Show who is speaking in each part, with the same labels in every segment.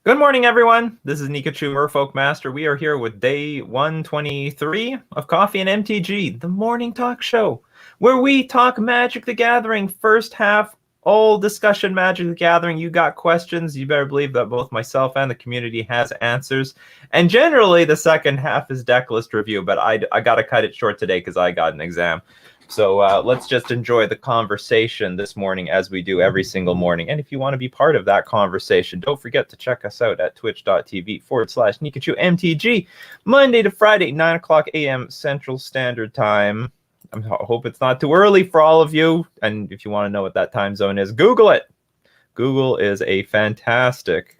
Speaker 1: Good morning, everyone. This is Nikachu, Merfolk Master. We are here with day 123 of Coffee and MTG, the morning talk show, where we talk Magic the Gathering. First half, all discussion Magic the Gathering. You got questions, you better believe that both myself and the community has answers. And generally, the second half is Decklist review, but I got to cut it short today because I got an exam. So let's just enjoy the conversation this morning as we do every single morning. And if you want to be part of that conversation, don't forget to check us out at twitch.tv/NikachuMTG, Monday to Friday, 9 o'clock a.m. Central Standard Time. I hope it's not too early for all of you. And if you want to know what that time zone is, Google it. Google is a fantastic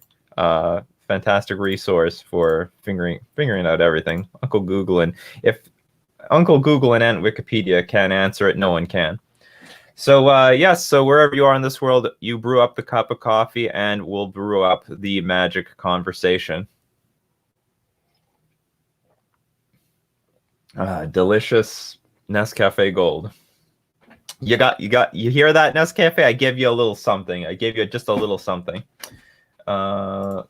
Speaker 1: resource for figuring out everything. Uncle Google. And if Uncle Google and Aunt Wikipedia can't answer it, no one can. So, yes, so wherever you are in this world, you brew up the cup of coffee and we'll brew up the magic conversation. Delicious Nescafe Gold. You hear that, Nescafe? I gave you a little something. I gave you just a little something. And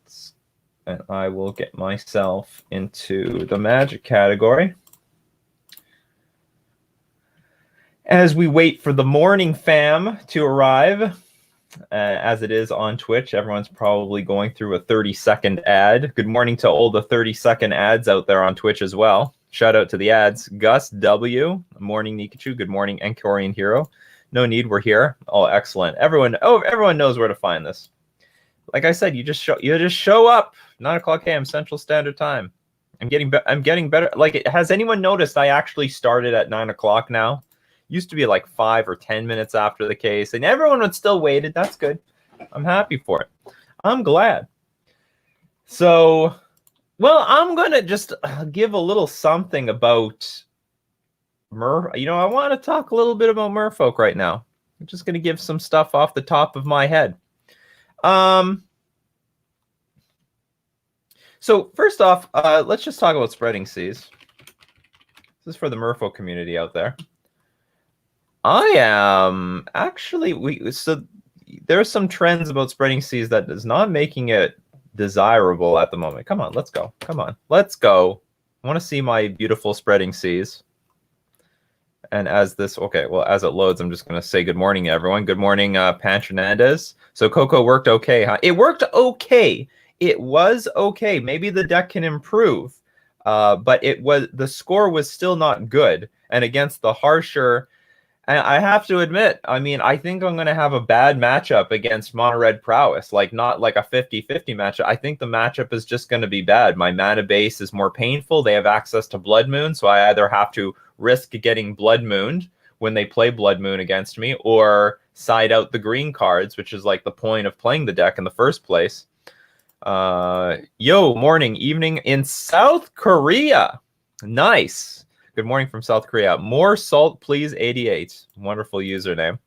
Speaker 1: I will get myself into the magic category. As we wait for the morning fam to arrive, as it is on Twitch, everyone's probably going through a 30-second ad. Good morning to all the 30-second ads out there on Twitch as well. Shout out to the ads. Gus W. Morning, Nikachu. Good morning, Enkorian Hero. No need, we're here. Oh, excellent. Everyone knows where to find this. Like I said, you just show up. 9 o'clock a.m. Central Standard Time. I'm getting better. Like, has anyone noticed I actually started at 9 o'clock now? Used to be like 5 or 10 minutes after the case, and everyone would still waited. That's good. I'm happy for it. I'm glad. So, well, I'm going to just give a little something about I want to talk a little bit about Merfolk right now. I'm just going to give some stuff off the top of my head. So first off, let's just talk about Spreading Seas. This is for the Merfolk community out there. I am actually so there are some trends about Spreading Seas that is not making it desirable at the moment. Come on, let's go. Come on, let's go. I want to see my beautiful Spreading Seas. And as it loads, I'm just going to say good morning, everyone. Good morning, Pan Hernandez. So Coco worked okay, huh? It worked okay. It was okay. Maybe the deck can improve, but the score was still not good. And against the harsher. I have to admit, I mean, I think I'm going to have a bad matchup against Mono Red Prowess, like not like a 50-50 matchup. I think the matchup is just going to be bad. My mana base is more painful. They have access to Blood Moon, so I either have to risk getting Blood Mooned when they play Blood Moon against me, or side out the green cards, which is like the point of playing the deck in the first place. Morning, evening in South Korea. Nice. Good morning from South Korea. More salt, please, 88. Wonderful username.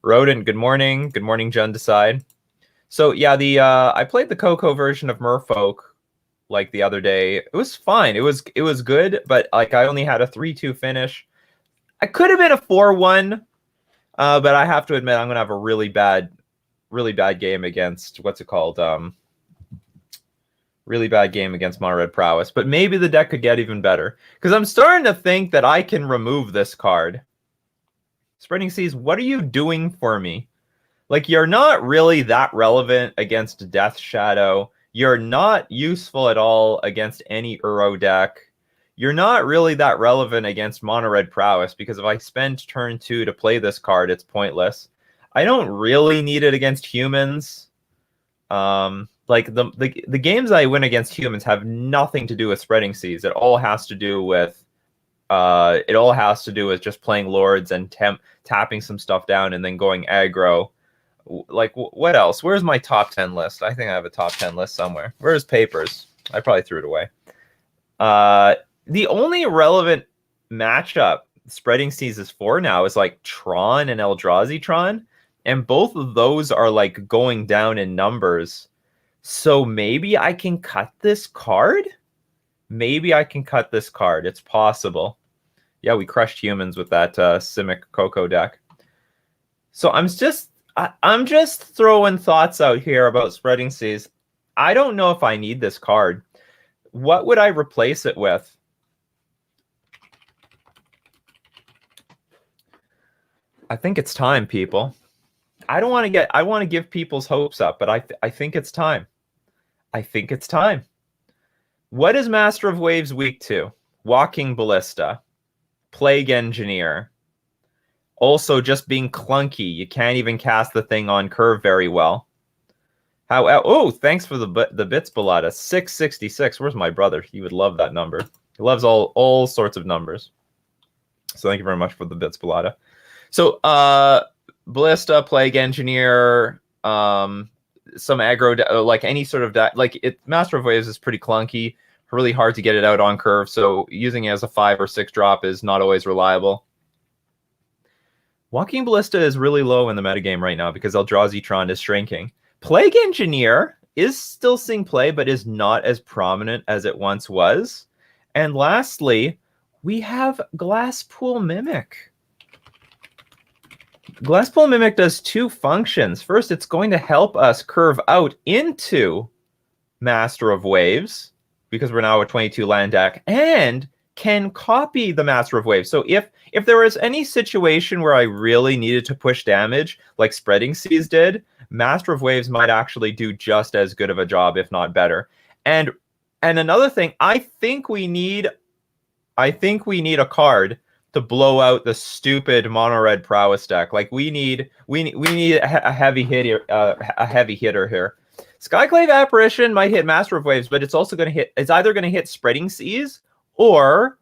Speaker 1: Rodent, good morning. Good morning, Jen Decide. So, yeah, I played the Coco version of Merfolk like the other day. It was fine. It was good, but like I only had a 3-2 finish. I could have been a 4-1, but I have to admit I'm going to have a really bad game against, what's it called? Really bad game against Mono Red Prowess, but maybe the deck could get even better. Because I'm starting to think that I can remove this card. Spreading Seas, what are you doing for me? Like, you're not really that relevant against Death Shadow. You're not useful at all against any Uro deck. You're not really that relevant against Mono Red Prowess, because if I spend turn 2 to play this card, it's pointless. I don't really need it against humans. Like the games I win against humans have nothing to do with Spreading Seas. It all has to do with just playing Lords and tapping some stuff down and then going aggro. Like, what else? Where's my top 10 list? I think I have a top 10 list somewhere. Where's Papers? I probably threw it away. The only relevant matchup Spreading Seas is for now is like Tron and Eldrazi Tron, and both of those are like going down in numbers. So maybe I can cut this card? Maybe I can cut this card. It's possible. Yeah, we crushed humans with that Simic Coco deck. So I'm just throwing thoughts out here about Spreading Seas. I don't know if I need this card. What would I replace it with? I think it's time, people. I want to give people's hopes up, but I think it's time. I think it's time. What is Master of Waves weak to? Walking Ballista, Plague Engineer. Also, just being clunky. You can't even cast the thing on curve very well. Oh, thanks for the bits, Bellata. 666. Where's my brother? He would love that number. He loves all sorts of numbers. So thank you very much for the bits, Bellata. So, Ballista, Plague Engineer, some aggro, like any sort of Master of Waves is pretty clunky, really hard to get it out on curve. So using it as a 5 or 6 drop is not always reliable. Walking Ballista is really low in the metagame right now because Eldrazi Tron is shrinking. Plague Engineer is still seeing play, but is not as prominent as it once was. And lastly, we have Glasspool Mimic. Glasspool Mimic does 2 functions. First, it's going to help us curve out into Master of Waves, because we're now a 22 land deck, and can copy the Master of Waves. So if there was any situation where I really needed to push damage, like Spreading Seas did, Master of Waves might actually do just as good of a job, if not better. And another thing, I think we need a card to blow out the stupid mono red prowess deck. Like we need a heavy hitter here. Skyclave Apparition might hit Master of Waves, but it's also going to hit. It's either going to hit Spreading Seas, or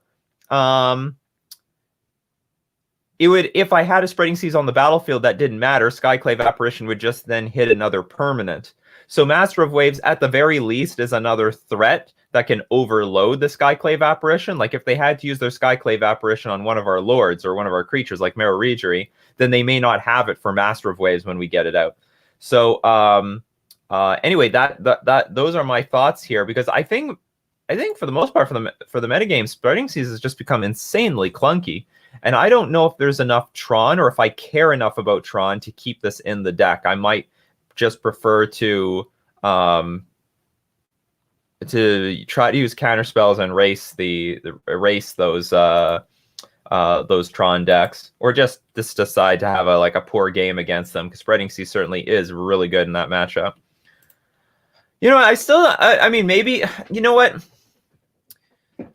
Speaker 1: it would, if I had a Spreading Seas on the battlefield that didn't matter, Skyclave Apparition would just then hit another permanent. So Master of Waves, at the very least, is another threat that can overload the Skyclave Apparition. Like if they had to use their Skyclave Apparition on one of our lords or one of our creatures like Mero Regery, then they may not have it for Master of Waves when we get it out. So anyway, those are my thoughts here, because I think for the most part for the metagame, Spreading Seas has just become insanely clunky. And I don't know if there's enough Tron, or if I care enough about Tron to keep this in the deck. I might just prefer to try to use counter spells and erase those Tron decks, or just decide to have a poor game against them, because Spreading Sea certainly is really good in that matchup. You know, I mean, maybe, you know what?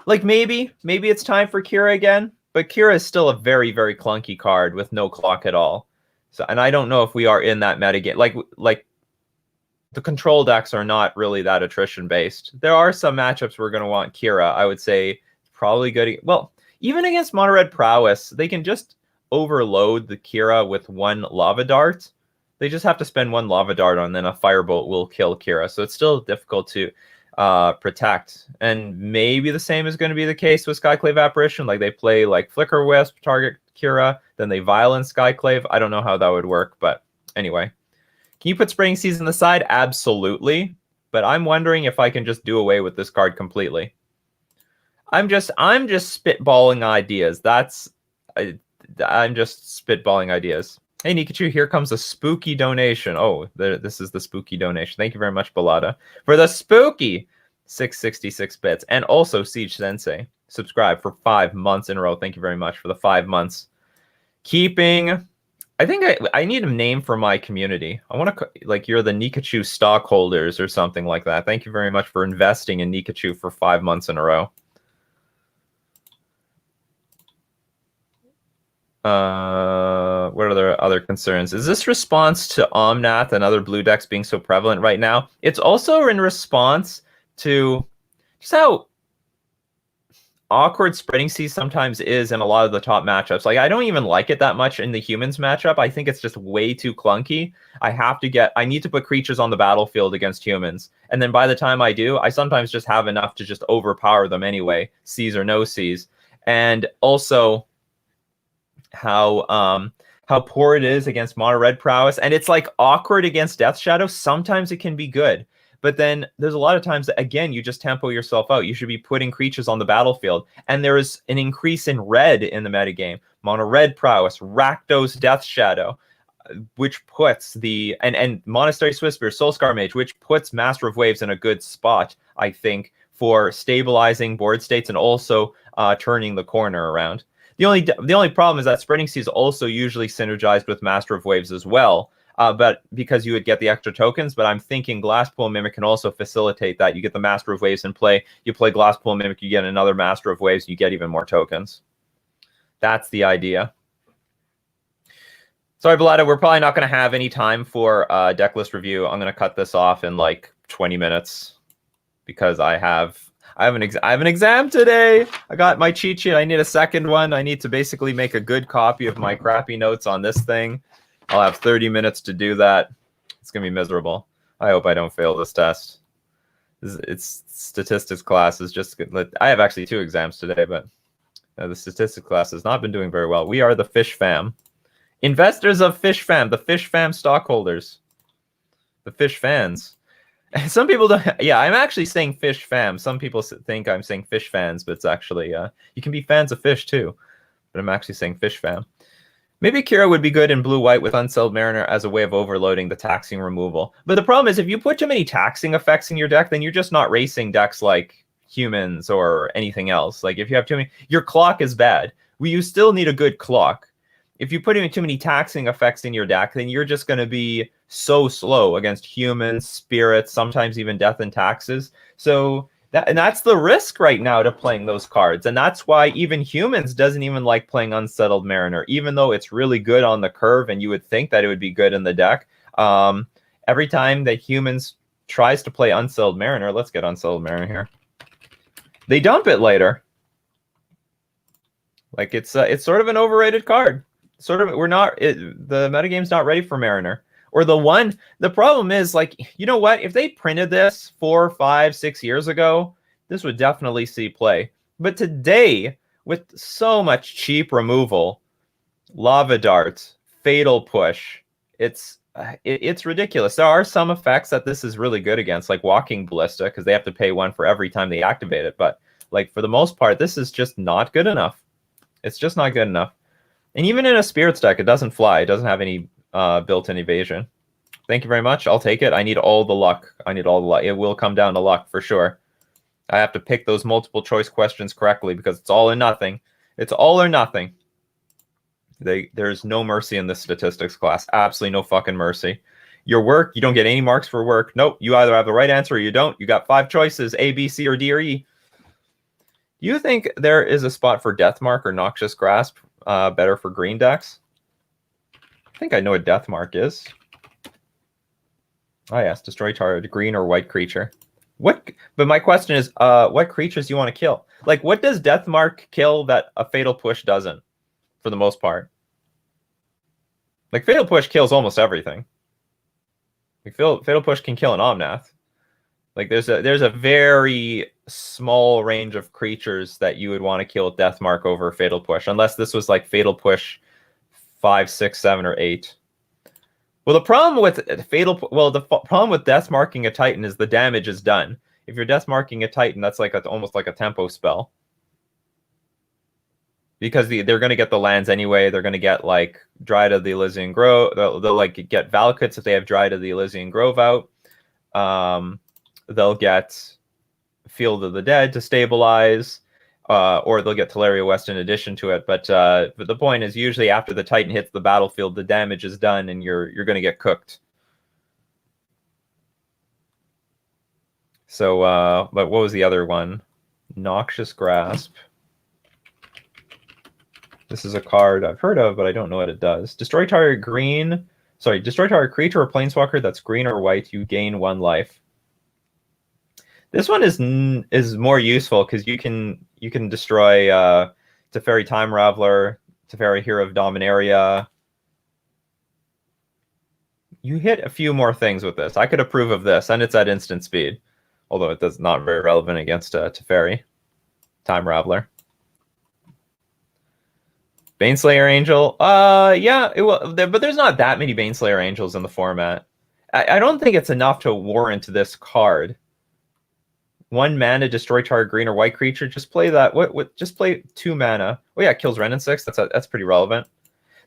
Speaker 1: Like maybe it's time for Kira again, but Kira is still a very, very clunky card with no clock at all. So, and I don't know if we are in that metagame. Like the control decks are not really that attrition based. There are some matchups we're going to want Kira. I would say probably good. Well, even against Mono Red Prowess, they can just overload the Kira with 1 Lava Dart. They just have to spend 1 Lava Dart on, then a Firebolt will kill Kira. So it's still difficult to protect. And maybe the same is going to be the case with Skyclave Apparition. Like they play like Flicker Wisp, target Kira, then they Violence Skyclave. I don't know how that would work, but anyway. Can you put Spreading Seas on the side? Absolutely. But I'm wondering if I can just do away with this card completely. I'm just spitballing ideas. I'm just spitballing ideas. Hey, Nikachu, here comes a spooky donation. Oh, this is the spooky donation. Thank you very much, Bellata, for the spooky 666 bits. And also, Siege Sensei, subscribe for 5 months in a row. Thank you very much for the 5 months. I think I need a name for my community. I want to, like, you're the Nikachu stockholders or something like that. Thank you very much for investing in Nikachu for 5 months in a row. What are the other concerns? Is this response to Omnath and other blue decks being so prevalent right now? It's also in response to just how awkward Spreading Seas sometimes is in a lot of the top matchups. Like, I don't even like it that much in the humans matchup. I think it's just way too clunky. I need to put creatures on the battlefield against humans. And then by the time I do, I sometimes just have enough to just overpower them anyway, seas or no seas. And also how poor it is against Mono Red Prowess. And it's like awkward against Death Shadow. Sometimes it can be good. But then there's a lot of times that, again, you just tempo yourself out. You should be putting creatures on the battlefield. And there is an increase in red in the metagame. Mono Red Prowess, Rakdos Death Shadow. which puts and Monastery Swiftspear, Soulscar Mage, which puts Master of Waves in a good spot, I think, for stabilizing board states and also turning the corner around. The only problem is that Spreading Sea is also usually synergized with Master of Waves as well, but because you would get the extra tokens. But I'm thinking Glasspool Mimic can also facilitate that. You get the Master of Waves in play, you play Glasspool Mimic, you get another Master of Waves, you get even more tokens. That's the idea. Sorry, Beletta, we're probably not going to have any time for deck list review. I'm going to cut this off in like 20 minutes because I have an exam today. I got my cheat sheet. I need a second one. I need to basically make a good copy of my crappy notes on this thing. I'll have 30 minutes to do that. It's going to be miserable. I hope I don't fail this test. It's statistics class is just good. I have actually 2 exams today, but the statistics class has not been doing very well. We are the Fish Fam. Investors of Fish Fam, the Fish Fam stockholders, the Fish fans. Some people don't. Yeah, I'm actually saying Fish Fam. Some people think I'm saying Fish fans, but it's actually you can be fans of fish too. But I'm actually saying Fish Fam. Maybe Kira would be good in blue-white with Unsettled Mariner as a way of overloading the taxing removal. But the problem is if you put too many taxing effects in your deck, then you're just not racing decks like Humans or anything else. Like if you have too many, your clock is bad. You still need a good clock. If you put in too many taxing effects in your deck, then you're just going to be so slow against Humans, Spirits, sometimes even Death and Taxes. So that's the risk right now to playing those cards. And that's why even Humans doesn't even like playing Unsettled Mariner, even though it's really good on the curve and you would think that it would be good in the deck. Every time that Humans tries to play Unsettled Mariner, let's get Unsettled Mariner here. They dump it later. Like it's sort of an overrated card. Sort of, the metagame's not ready for Mariner. Or the problem is, like, you know what? If they printed this 4, 5, 6 years ago, this would definitely see play. But today, with so much cheap removal, Lava Dart, Fatal Push, it's ridiculous. There are some effects that this is really good against, like Walking Ballista, because they have to pay 1 for every time they activate it. But like for the most part, this is just not good enough. It's just not good enough. And even in a Spirits deck, it doesn't fly. It doesn't have any built-in evasion. Thank you very much. I'll take it. I need all the luck. It will come down to luck for sure. I have to pick those multiple choice questions correctly because it's all or nothing. It's all or nothing. There's no mercy in this statistics class. Absolutely no fucking mercy. Your work, you don't get any marks for work. Nope. You either have the right answer or you don't. You got 5 choices, A, B, C, or D, or E. Do you think there is a spot for Deathmark or Noxious Grasp better for green decks? I think I know what Deathmark is. Oh yes, destroy target green or white creature. But my question is, what creatures do you want to kill? Like, what does Deathmark kill that a Fatal Push doesn't, for the most part? Like, Fatal Push kills almost everything. Like, Fatal Push can kill an Omnath. Like, there's a very small range of creatures that you would want to kill with Deathmark over Fatal Push, unless this was like Fatal Push 5, 6, 7, or 8. Well, the problem with problem with Deathmarking a Titan is the damage is done. If you're Deathmarking a Titan, that's like almost like a tempo spell. Because they're going to get the lands anyway. They're going to get like Dryad of the Elysian Grove. They'll like get Valakut's if they have Dryad of the Elysian Grove out. They'll get Field of the Dead to stabilize, or they'll get Teleria West in addition to it. But the point is, usually after the Titan hits the battlefield, the damage is done, and you're going to get cooked. So, but what was the other one? Noxious Grasp. This is a card I've heard of, but I don't know what it does. Destroy target destroy target creature or planeswalker that's green or white. You gain 1 life. This one is more useful because you can destroy Teferi Time Raveler, Teferi Hero of Dominaria. You hit a few more things with this. I could approve of this, and it's at instant speed, although it does not very relevant against Teferi Time Raveler. Baneslayer Angel, yeah, but there's not that many Baneslayer Angels in the format. I don't think it's enough to warrant this card. 1 mana, destroy target green or white creature. Just play that. Just play 2 mana. Oh yeah, it kills Ren and 6. That's pretty relevant.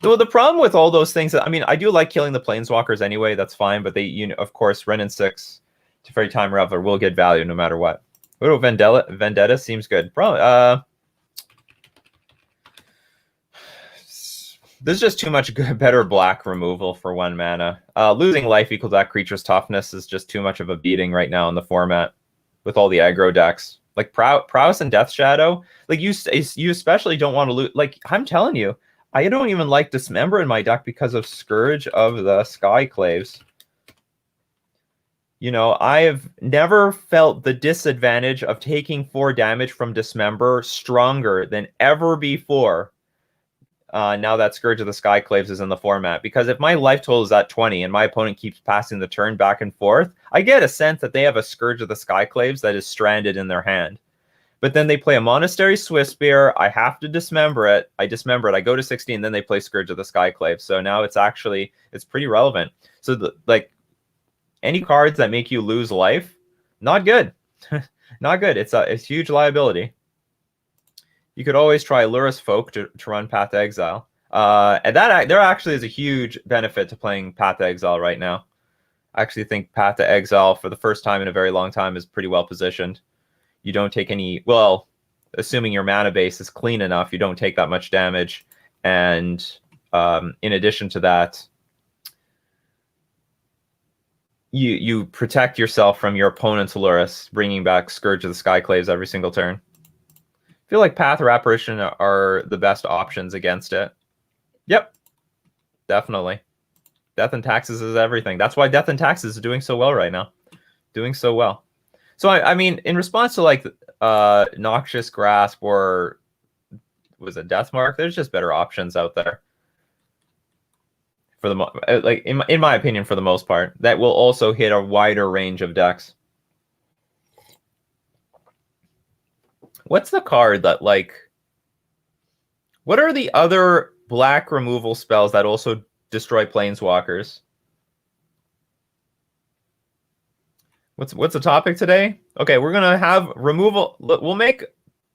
Speaker 1: Well, the problem with all those things, I mean, I do like killing the planeswalkers anyway. That's fine, but they, of course, Ren and 6 to Fairy Time Reveler will get value no matter what. What about Vendetta? Vendetta seems good, bro. There's just too much better black removal for 1 mana. Losing life equals that creature's toughness is just too much of a beating right now in the format with all the aggro decks. Like Prowess and Death Shadow, like you especially don't want to lose. Like I'm telling you, I don't even like Dismember in my deck because of Scourge of the Skyclaves. You know, I have never felt the disadvantage of taking 4 damage from Dismember stronger than ever before. Now that Scourge of the Skyclaves is in the format, because if my life total is at 20 and my opponent keeps passing the turn back and forth, I get a sense that they have a Scourge of the Skyclaves that is stranded in their hand. But then they play a Monastery Swiftspear. I have to dismember it. I dismember it. I go to 16. Then they play Scourge of the Skyclaves. So now it's pretty relevant. So like any cards that make you lose life, not good. Not good. It's huge liability. You could always try Lurrus Folk to run Path to Exile. And there actually is a huge benefit to playing Path to Exile right now. I actually think Path to Exile for the first time in a very long time is pretty well positioned. You don't take any, well, assuming your mana base is clean enough, you don't take that much damage. And in addition to that, you protect yourself from your opponent's Lurrus, bringing back Scourge of the Skyclaves every single turn. I feel like Path or Apparition are the best options against it. Yep, definitely. Death and Taxes is everything. That's why Death and Taxes is doing so well right now. Doing so well. So, I mean, in response to like Noxious Grasp or was it Deathmark, there's just better options out there. For the like in my opinion, for the most part, that will also hit a wider range of decks. What's the card that like? What are the other black removal spells that also destroy planeswalkers? What's the topic today? Okay, we're gonna have removal. We'll make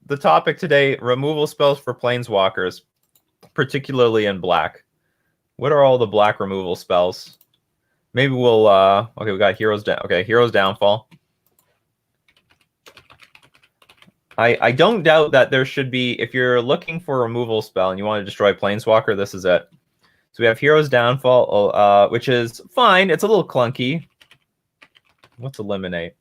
Speaker 1: the topic today removal spells for planeswalkers, particularly in black. What are all the black removal spells? Maybe we'll okay, we got Heroes Down. Okay, Heroes Downfall. I don't doubt that there should be, if you're looking for a removal spell and you want to destroy Planeswalker, this is it. So we have Heroes Downfall, which is fine. It's a little clunky. Let's eliminate.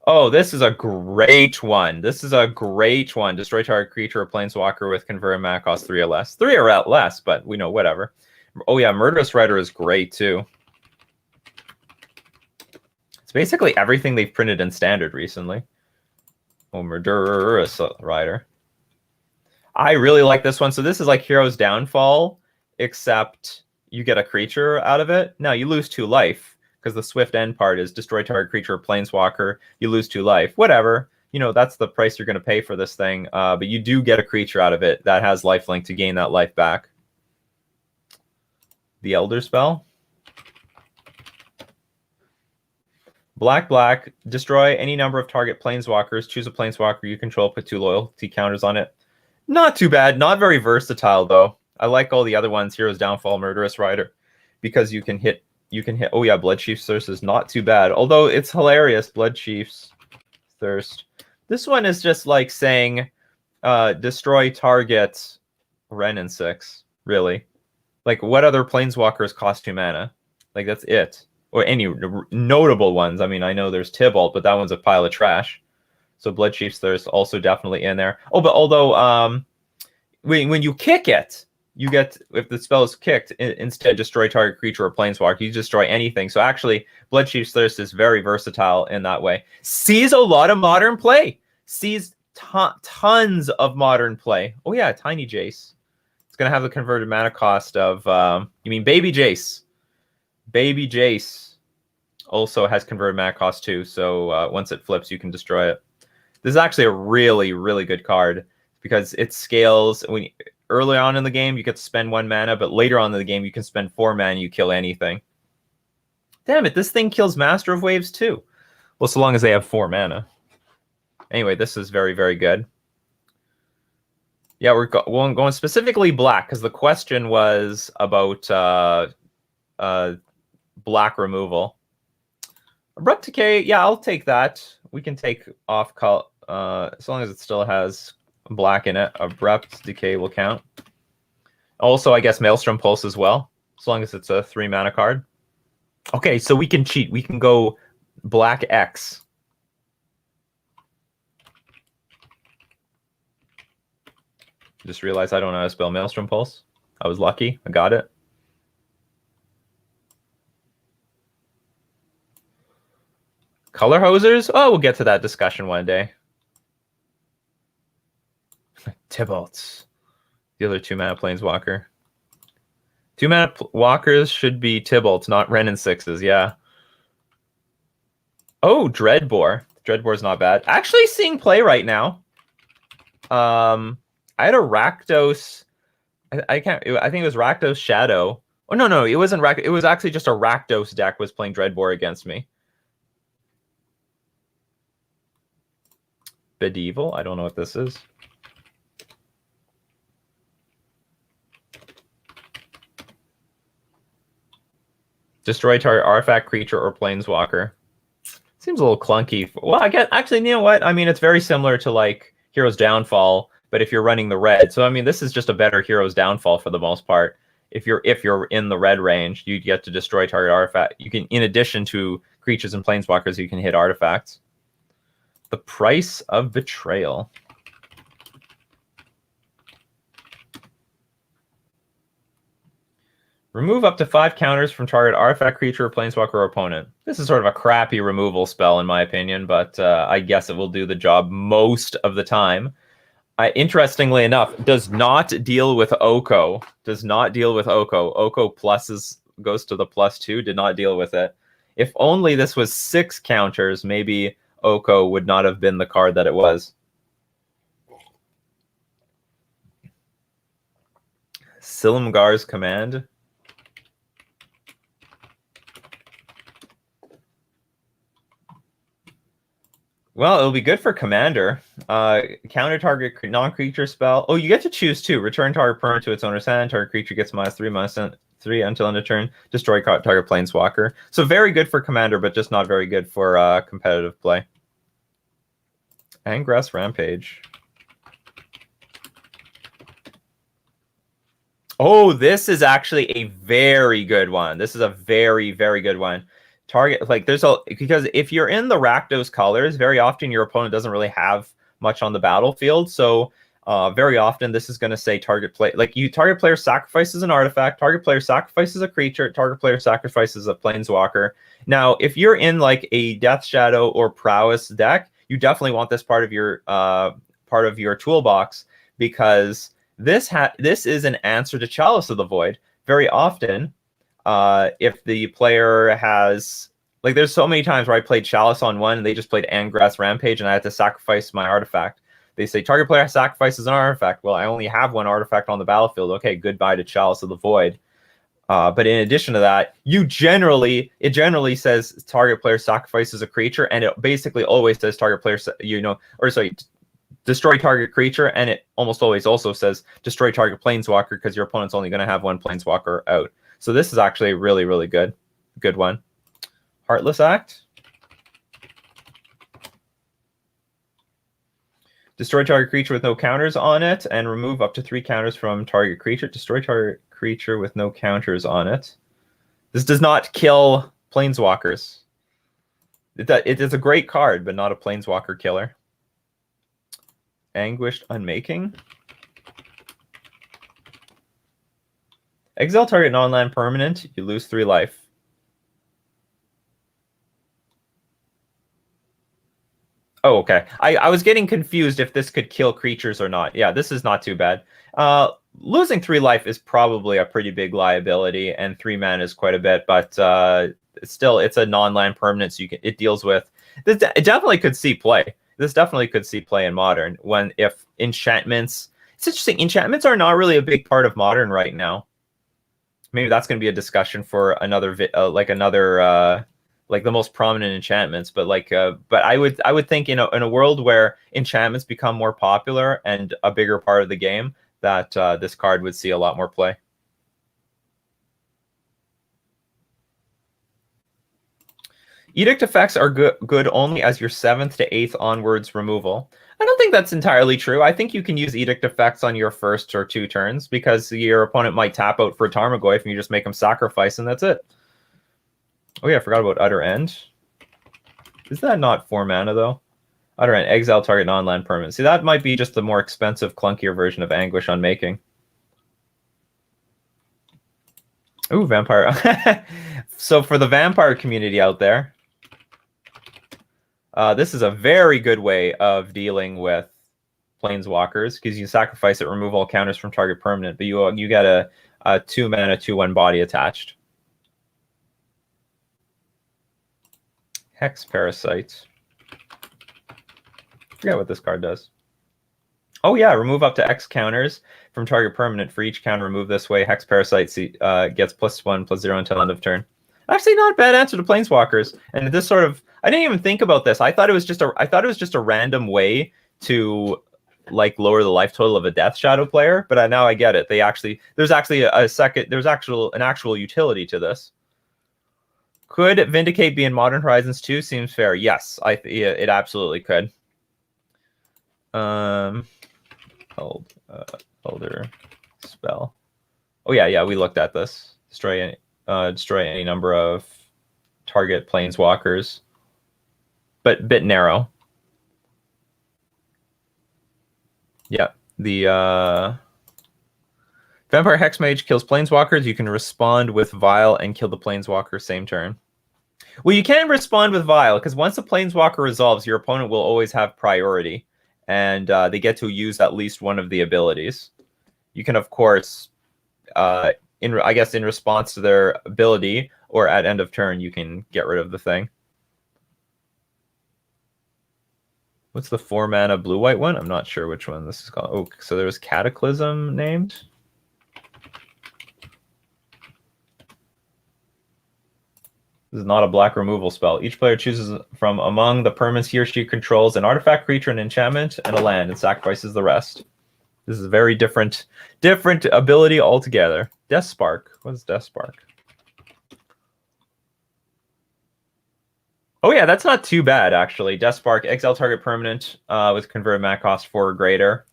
Speaker 1: Oh, this is a great one. This is a great one. Destroy target creature or Planeswalker with converted mana cost 3 or less. 3 or less, but we know whatever. Oh yeah, Murderous Rider is great too. It's basically everything they've printed in Standard recently. Oh, Murderous Rider. I really like this one. So this is like Heroes Downfall, except you get a creature out of it. No, you lose 2 life, because the swift end part is destroy target creature or Planeswalker. You lose 2 life. Whatever. You know, that's the price you're going to pay for this thing. But you do get a creature out of it that has lifelink to gain that life back. The Elder Spell. Black, destroy any number of target planeswalkers. Choose a planeswalker you control, put 2 loyalty counters on it. Not too bad. Not very versatile, though. I like all the other ones, Heroes Downfall, Murderous Rider, because you can hit, oh yeah, Blood Chief's Thirst is not too bad. Although it's hilarious, Blood Chief's Thirst. This one is just like saying, destroy target Ren and 6, really. Like, what other planeswalkers cost 2 mana? Like, that's it. Or any notable ones. I mean, I know there's Tybalt, but that one's a pile of trash. So Blood Chief's Thirst also definitely in there. Oh, but although when you kick it, you get, if the spell is kicked, instead destroy target creature or planeswalker, you destroy anything. So actually, Blood Chief's Thirst is very versatile in that way. Sees a lot of modern play. Sees tons of modern play. Oh yeah, Tiny Jace. It's going to have the converted mana cost of, you mean Baby Jace. Baby Jace also has converted mana cost too, so once it flips, you can destroy it. This is actually a really, really good card because it scales. Early on in the game, you get to spend 1 mana, but later on in the game, you can spend 4 mana and you kill anything. Damn it, this thing kills Master of Waves too. Well, so long as they have 4 mana. Anyway, this is very, very good. Yeah, we're going specifically black because the question was about black removal. Abrupt Decay, yeah, I'll take that. We can take off color as long as it still has black in it. Abrupt Decay will count. Also, I guess Maelstrom Pulse as well, as long as it's a 3 mana card. Okay, so we can cheat. We can go black X. Just realized I don't know how to spell Maelstrom Pulse. I was lucky. I got it. Color hosers? Oh, we'll get to that discussion one day. Tybalt's. The other 2-mana Planeswalker. 2-mana walkers should be Tybalt's, not Wrenn and 6s, yeah. Oh, Dreadbore. Dreadbore's not bad. Actually seeing play right now. I had a Rakdos. I think it was Rakdos Shadow. Oh no, it wasn't Rakdos. It was actually just a Rakdos deck was playing Dreadbore against me. Bedevil. I don't know what this is. Destroy target artifact, creature, or planeswalker. Seems a little clunky. Well, I get actually, you know what? I mean, it's very similar to like Hero's Downfall, but if you're running the red, so I mean, this is just a better Hero's Downfall for the most part. If you're in the red range, you get to destroy target artifact. You can, in addition to creatures and planeswalkers, you can hit artifacts. The Price of Betrayal. Remove up to 5 counters from target artifact, creature, planeswalker, or opponent. This is sort of a crappy removal spell, in my opinion, but I guess it will do the job most of the time. Interestingly enough, does not deal with Oko. Does not deal with Oko. Oko goes to the +2. Did not deal with it. If only this was 6 counters, maybe Oko would not have been the card that it was. Silumgar's Command. Well, it'll be good for Commander. Counter target non-creature spell. Oh, you get to choose 2. Return target permanent to its owner's hand. Target creature gets -3 until end of turn. Destroy target planeswalker. So very good for Commander, but just not very good for competitive play. Angrass Rampage. Oh, this is actually a very good one. This is a very, very good one. Target, like because if you're in the Rakdos colors, very often your opponent doesn't really have much on the battlefield. So very often this is going to say target player sacrifices an artifact, target player sacrifices a creature, target player sacrifices a planeswalker. Now, if you're in like a Death Shadow or Prowess deck, you definitely want this part of your toolbox, because this is an answer to Chalice of the Void. Very often, if the player has, like, there's so many times where I played Chalice on one and they just played Angrass Rampage and I had to sacrifice my artifact. They say target player sacrifices an artifact. Well, I only have one artifact on the battlefield. Okay, goodbye to Chalice of the Void. But in addition to that, it generally says target player sacrifices a creature, and it basically always says target player, destroy target creature, and it almost always also says destroy target planeswalker, because your opponent's only going to have one planeswalker out. So this is actually a really, really good one. Heartless Act. Destroy target creature with no counters on it, and remove up to 3 counters from target creature. Destroy target creature with no counters on it. This does not kill planeswalkers. It is a great card, but not a planeswalker killer. Anguished Unmaking. Exile target non-land permanent. You lose 3 life. Oh, okay. I was getting confused if this could kill creatures or not. Yeah, this is not too bad. Losing 3 life is probably a pretty big liability, and 3 mana is quite a bit, but still, it's a non-land permanent, so it deals with... It definitely could see play. This definitely could see play in Modern, if enchantments... It's interesting, enchantments are not really a big part of Modern right now. Maybe that's going to be a discussion for another like the most prominent enchantments. But like, but I would think in a world where enchantments become more popular and a bigger part of the game, that this card would see a lot more play. Edict effects are good only as your 7th to 8th onwards removal. I don't think that's entirely true. I think you can use Edict effects on your first or 2 turns because your opponent might tap out for a Tarmogoyf and you just make them sacrifice and that's it. Oh yeah, I forgot about Utter End. Is that not 4 mana though? Utter End, exile target non-land permanent. See, that might be just the more expensive, clunkier version of Anguish Unmaking. Ooh, Vampire. So for the Vampire community out there, this is a very good way of dealing with Planeswalkers because you sacrifice it, remove all counters from target permanent, but you get a 2 mana 2/1 body attached. Hex Parasite. Forget what this card does. Oh yeah, remove up to X counters from target permanent. For each counter remove this way, Hex Parasite gets +1/+0 until end of turn. Actually, not a bad answer to Planeswalkers. And this sort of, I didn't even think about this. I thought it was just a random way to like lower the life total of a Death Shadow player. But now I get it. There's actually an actual utility to this. Could Vindicate be in Modern Horizons 2? Seems fair. Yes, it absolutely could. Elder spell. Oh yeah, we looked at this. Destroy any number of target Planeswalkers, but bit narrow. Yeah, the Vampire Hexmage kills Planeswalkers. You can respond with Vile and kill the Planeswalker same turn. Well, you can respond with Vile because once the Planeswalker resolves, your opponent will always have priority, and they get to use at least one of the abilities. You can, of course, in response to their ability or at end of turn, you can get rid of the thing. What's the 4 mana blue-white one? I'm not sure which one this is called. Oh, so there was Cataclysm named. This is not a black removal spell. Each player chooses from among the permanents he or she controls an artifact, creature, an enchantment, and a land, and sacrifices the rest. This is a very different ability altogether. Death Spark. What is Death Spark? Oh yeah, that's not too bad actually. Death Spark, exile target permanent with converted mana cost 4 or greater.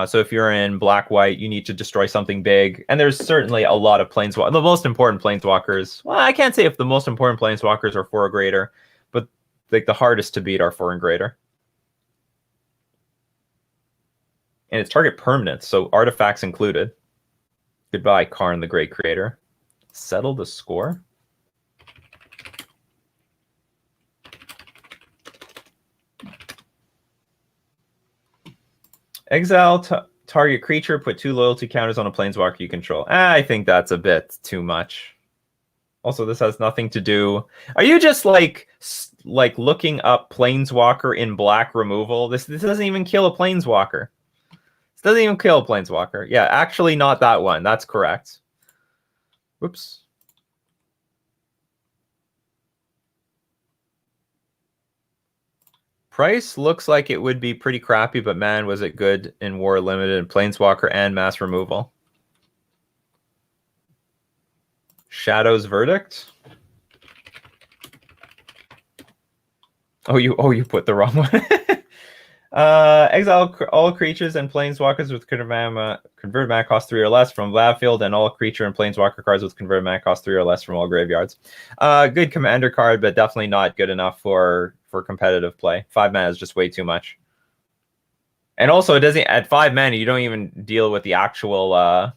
Speaker 1: So if you're in black-white, you need to destroy something big. And there's certainly a lot of Planeswalkers. The most important Planeswalkers, well, I can't say if the most important Planeswalkers are 4 or greater, but like the hardest to beat are 4 and greater. And it's target permanent, so artifacts included. Goodbye, Karn the Great Creator. Settle the score. Exile target creature, put 2 loyalty counters on a Planeswalker you control. I think that's a bit too much. Also, this has nothing to do... Are you just like looking up Planeswalker in black removal? This doesn't even kill a Planeswalker. This doesn't even kill a Planeswalker. Yeah, actually not that one. That's correct. Whoops. Price looks like it would be pretty crappy, but man, was it good in War Limited, Planeswalker, and Mass Removal. Shadow's Verdict. Oh, you put the wrong one. Exile all creatures and Planeswalkers with converted mana cost 3 or less from battlefield, and all creature and Planeswalker cards with converted mana cost 3 or less from all graveyards. Good commander card, but definitely not good enough for competitive play. 5 mana is just way too much. And also, it doesn't at 5 mana, you don't even deal with the actual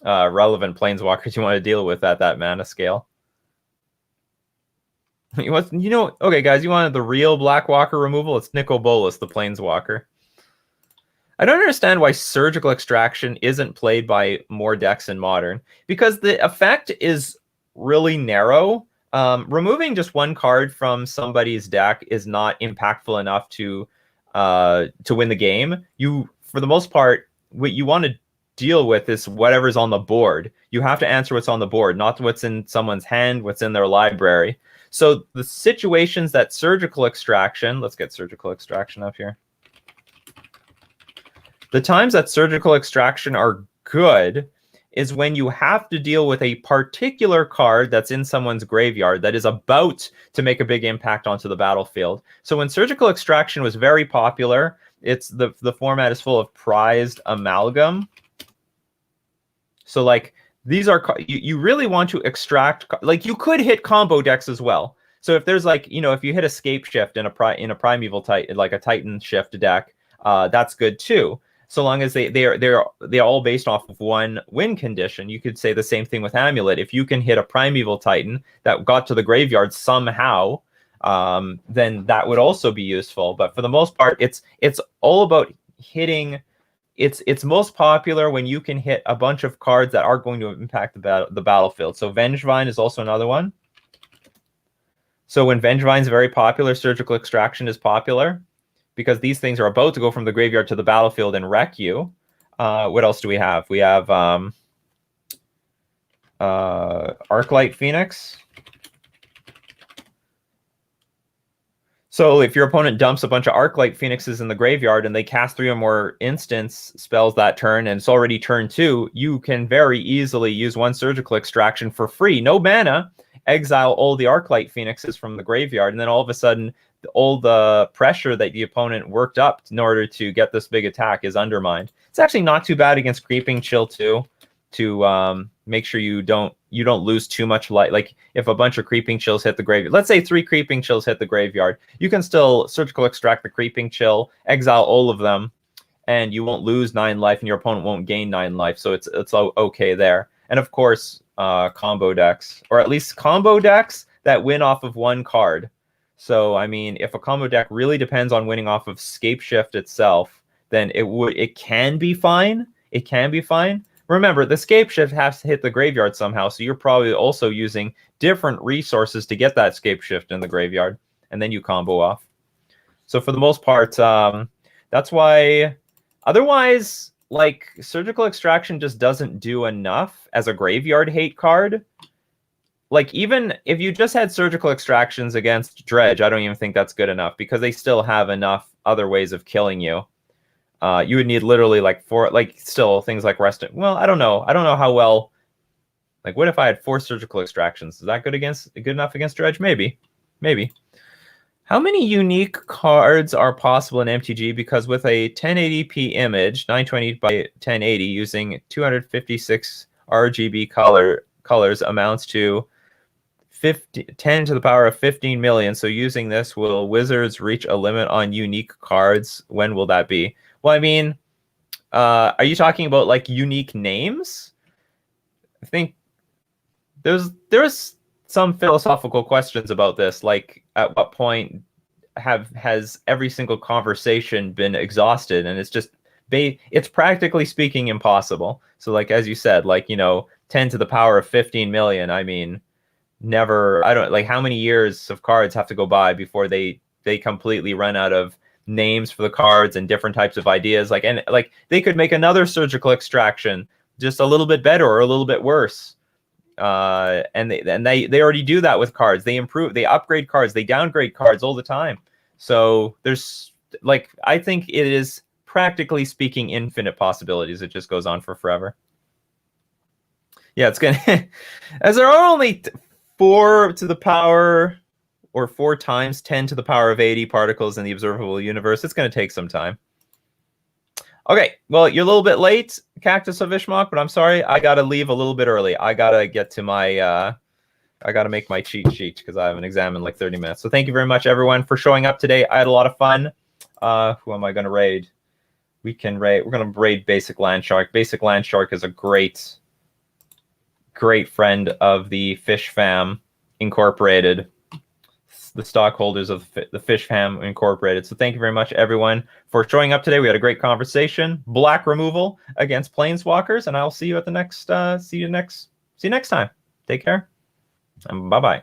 Speaker 1: relevant Planeswalkers you want to deal with at that mana scale. Okay, guys, you wanted the real Blackwalker removal? It's Nicol Bolas, the Planeswalker. I don't understand why Surgical Extraction isn't played by more decks in Modern, because the effect is really narrow. Removing just 1 card from somebody's deck is not impactful enough to win the game. For the most part, what you want to deal with is whatever's on the board. You have to answer what's on the board, not what's in someone's hand, what's in their library. So the situations that surgical extraction, let's get surgical extraction up here. The times that surgical extraction are good is when you have to deal with a particular card that's in someone's graveyard that is about to make a big impact onto the battlefield. So when surgical extraction was very popular, it's the format is full of prized amalgam. So like these are, you really want to extract, like you could hit combo decks as well. So if there's like, if you hit Escape Shift in a Primeval Titan, like a Titan Shift deck, that's good too. So long as they're all based off of one win condition. You could say the same thing with Amulet. If you can hit a Primeval Titan that got to the graveyard somehow, then that would also be useful. But for the most part, it's all about hitting. It's most popular when you can hit a bunch of cards that are going to impact the battlefield. So Vengevine is also another one. So when Vengevine is very popular, surgical extraction is popular, because these things are about to go from the graveyard to the battlefield and wreck you. What else do we have? We have Arclight Phoenix. So if your opponent dumps a bunch of Arclight Phoenixes in the graveyard and they cast 3 or more instance spells that turn, and it's already turn 2, you can very easily use 1 surgical extraction for free, no mana, exile all the Arclight Phoenixes from the graveyard, and then all of a sudden all the pressure that the opponent worked up in order to get this big attack is undermined. It's actually not too bad against Creeping Chill too, to make sure you don't lose too much light. Like if a bunch of Creeping Chills hit the graveyard, let's say 3 Creeping Chills hit the graveyard, you can still surgical extract the Creeping Chill, exile all of them, and you won't lose 9 life, and your opponent won't gain 9 life. So it's okay there. And of course, combo decks, or at least combo decks that win off of 1 card. So, I mean, if a combo deck really depends on winning off of Scape Shift itself, then it can be fine. It can be fine. Remember, the Scape Shift has to hit the graveyard somehow, so you're probably also using different resources to get that Scape Shift in the graveyard, and then you combo off. So for the most part, that's why, otherwise, like, surgical extraction just doesn't do enough as a graveyard hate card. Like, even if you just had surgical extractions against Dredge, I don't even think that's good enough, because they still have enough other ways of killing you. You would need literally like 4, like still things like Rest. Well, I don't know. I don't know how well. Like, what if I had 4 surgical extractions? Is that good enough against Dredge? Maybe. How many unique cards are possible in MTG? Because with a 1080p image, 920 by 1080, using 256 RGB colors amounts to 10 to the power of 15 million. So using this, will Wizards reach a limit on unique cards? When will that be? Well, I mean, are you talking about like unique names? I think there's some philosophical questions about this. Like, at what point has every single conversation been exhausted? And it's practically speaking impossible. So like, as you said, like, 10 to the power of 15 million. I mean, how many years of cards have to go by before they completely run out of names for the cards and different types of ideas? Like, and like, they could make another surgical extraction just a little bit better or a little bit worse. And they already do that with cards. They upgrade cards, they downgrade cards all the time. So there's, like, I think it is practically speaking infinite possibilities. It just goes on for forever. Yeah, it's gonna as there are only 4 to the power, or 4 times 10 to the power of 80 particles in the observable universe, it's going to take some time. Okay, well, you're a little bit late, Cactus of Ishmok, but I'm sorry, I got to leave a little bit early. I got to get to my, I got to make my cheat sheet because I have an exam in like 30 minutes. So thank you very much, everyone, for showing up today. I had a lot of fun. Who am I going to raid? We're going to raid Basic Land Shark. Basic Land Shark is a great friend of the Fish Fam Incorporated, the stockholders of the Fish Fam Incorporated. So thank you very much, everyone, for showing up today. We had a great conversation. Black removal against Planeswalkers, and I'll see you at the next. See you next time. Take care, and bye bye.